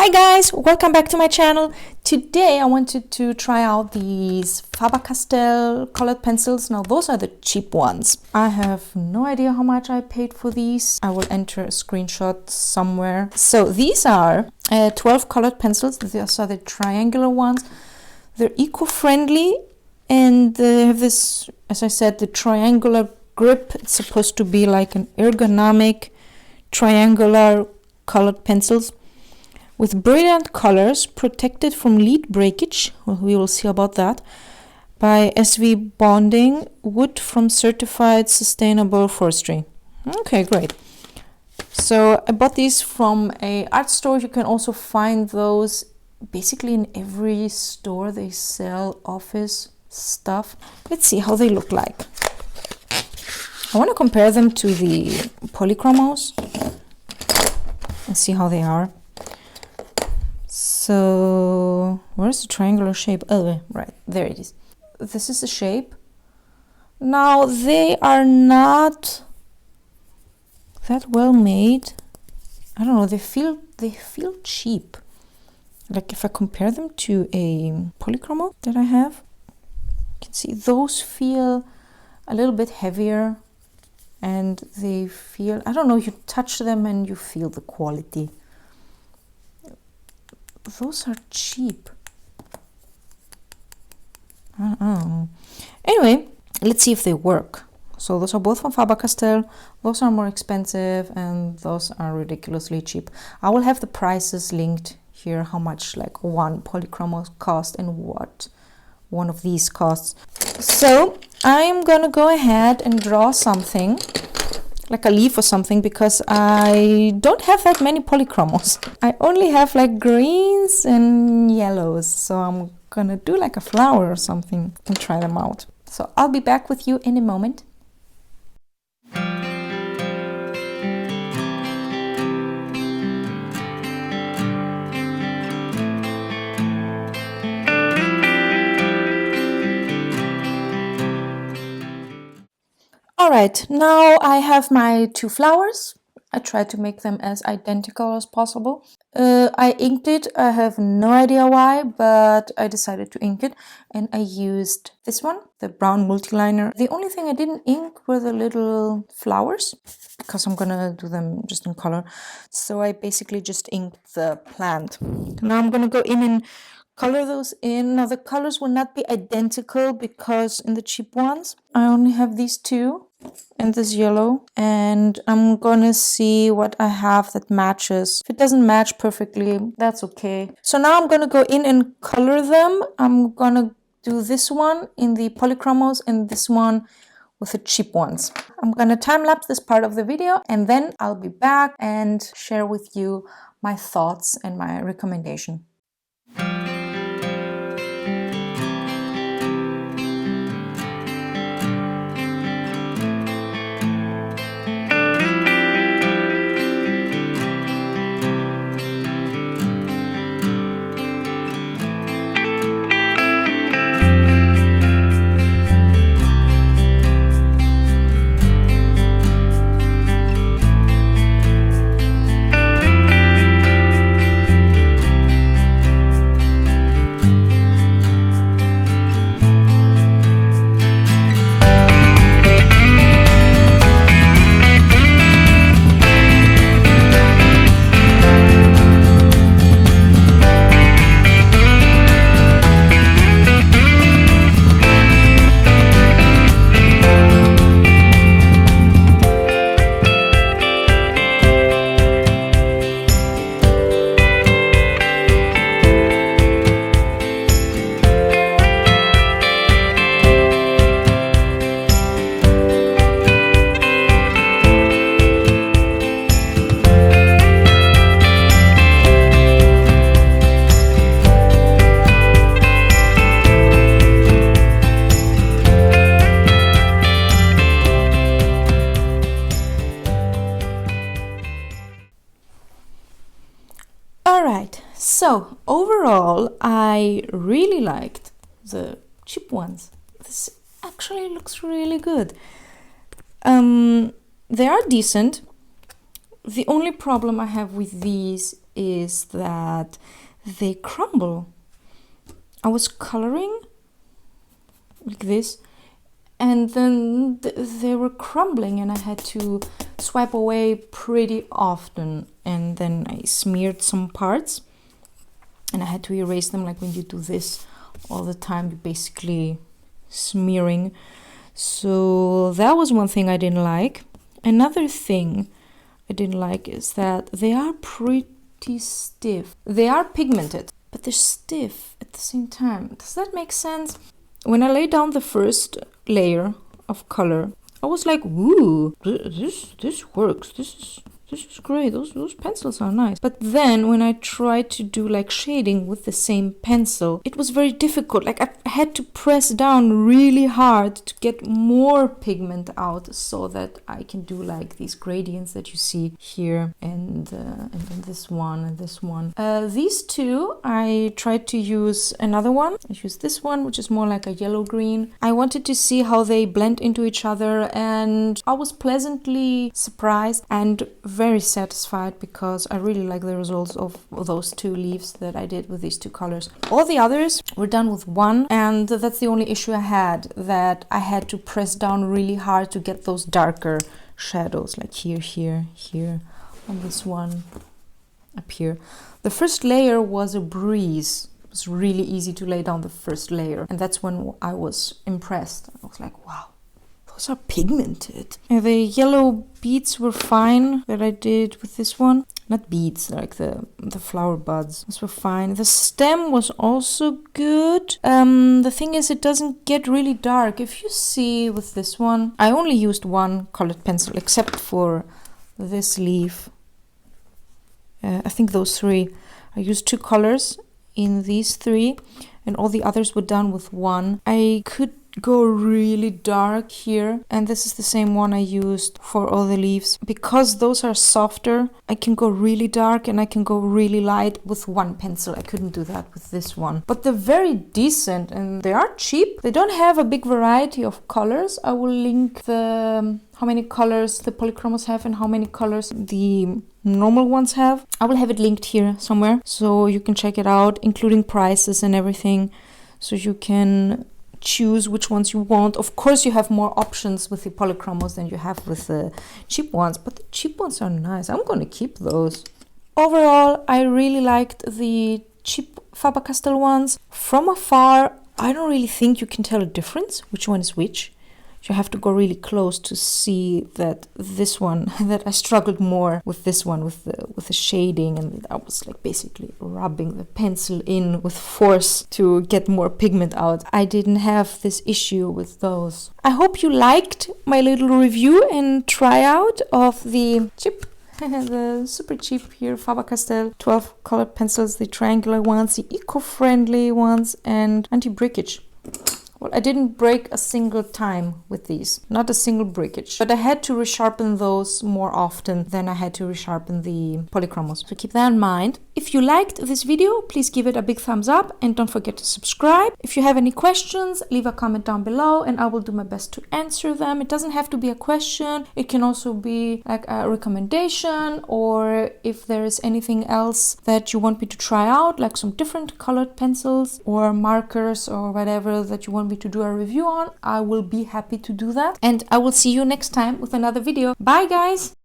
Hi guys, welcome back to my channel. Today I wanted to try out these Faber Castell colored pencils. Now those are the cheap ones. I have no idea how much I paid for these. I will enter a screenshot somewhere. So these are 12 colored pencils. These are the triangular ones. They're eco-friendly and they have this, as I said, the triangular grip. It's supposed to be like an ergonomic triangular colored pencils with brilliant colors, protected from lead breakage, well, we will see about that, by SV bonding, wood from certified sustainable forestry. Okay, great. So I bought these from a art store. You can also find those basically in every store. They sell office stuff. Let's see how they look like. I want to compare them to the polychromos and see how they are. So, where's the triangular shape? Oh, right, there it is. This is the shape. Now, they are not that well made. I don't know, they feel cheap. Like if I compare them to a polychromo that I have, you can see those feel a little bit heavier and they feel, I don't know, you touch them and you feel the quality. Those are cheap. I don't know. Anyway, let's see if they work. So those are both from Faber Castell. Those are more expensive and those are ridiculously cheap. I will have the prices linked here, how much like one polychromo cost and what one of these costs. So I'm gonna go ahead and draw something like a leaf or something, because I don't have that many polychromos. I only have like greens and yellows, so I'm gonna do like a flower or something and try them out. So I'll be back with you in a moment. Alright, now I have my two flowers. I tried to make them as identical as possible. I inked it. I have no idea why, but I decided to ink it. And I used this one, the brown multiliner. The only thing I didn't ink were the little flowers, because I'm gonna do them just in color. So I basically just inked the plant. Now I'm gonna go in and color those in. Now the colors will not be identical because in the cheap ones, I only have these two and this yellow, and I'm gonna see what I have that matches. If it doesn't match perfectly, that's okay. So now I'm gonna go in and color them. I'm gonna do this one in the polychromos and this one with the cheap ones. I'm gonna time-lapse this part of the video and then I'll be back and share with you my thoughts and my recommendation. Alright, so overall I really liked the cheap ones. This actually looks really good. They are decent. The only problem I have with these is that they crumble. I was coloring like this, and then they were crumbling, and I had to swipe away pretty often. And then I smeared some parts, and I had to erase them. Like when you do this all the time, you're basically smearing. So that was one thing I didn't like. Another thing I didn't like is that they are pretty stiff. They are pigmented, but they're stiff at the same time. Does that make sense? When I laid down the first layer of color, I was like, "Ooh, this works. This is great. Those pencils are nice." But then when I tried to do like shading with the same pencil, it was very difficult. Like I had to press down really hard to get more pigment out so that I can do like these gradients that you see here, and then this one and this one. These two, I tried to use another one. I used this one, which is more like a yellow-green. I wanted to see how they blend into each other, and I was pleasantly surprised and very satisfied because I really like the results of those two leaves that I did with these two colors. All the others were done with one, and that's the only issue I had, that I had to press down really hard to get those darker shadows, like here, on this one, up here. The first layer was a breeze. It was really easy to lay down the first layer, and that's when I was impressed. I was like, wow, those are pigmented. And the yellow beads were fine that I did with this one. Not beads, like the flower buds. Those were fine. The stem was also good. The thing is, it doesn't get really dark. If you see with this one, I only used one colored pencil except for this leaf. I think those three. I used two colors in these three, and all the others were done with one. I could go really dark here, and this is the same one I used for all the leaves. Because those are softer, I can go really dark and I can go really light with one pencil. I couldn't do that with this one. But they're very decent and they are cheap. They don't have a big variety of colors. I will link how many colors the polychromos have and how many colors the normal ones have. I will have it linked here somewhere so you can check it out, including prices and everything, so you can choose which ones you want. Of course, you have more options with the polychromos than you have with the cheap ones, but the cheap ones are nice. I'm going to keep those. Overall, I really liked the cheap Faber Castell ones. From afar, I don't really think you can tell a difference which one is which. You have to go really close to see that this one, that I struggled more with this one, with the shading, and I was like basically rubbing the pencil in with force to get more pigment out. I didn't have this issue with those. I hope you liked my little review and tryout of the cheap, the super cheap here Faber Castell 12 colored pencils, the triangular ones, the eco-friendly ones, and anti-breakage. Well, I didn't break a single time with these, not a single breakage, but I had to resharpen those more often than I had to resharpen the polychromos. So keep that in mind. If you liked this video, please give it a big thumbs up and don't forget to subscribe. If you have any questions, leave a comment down below and I will do my best to answer them. It doesn't have to be a question. It can also be like a recommendation, or if there is anything else that you want me to try out, like some different colored pencils or markers or whatever that you want me to do a review on, I will be happy to do that. And I will see you next time with another video. Bye guys!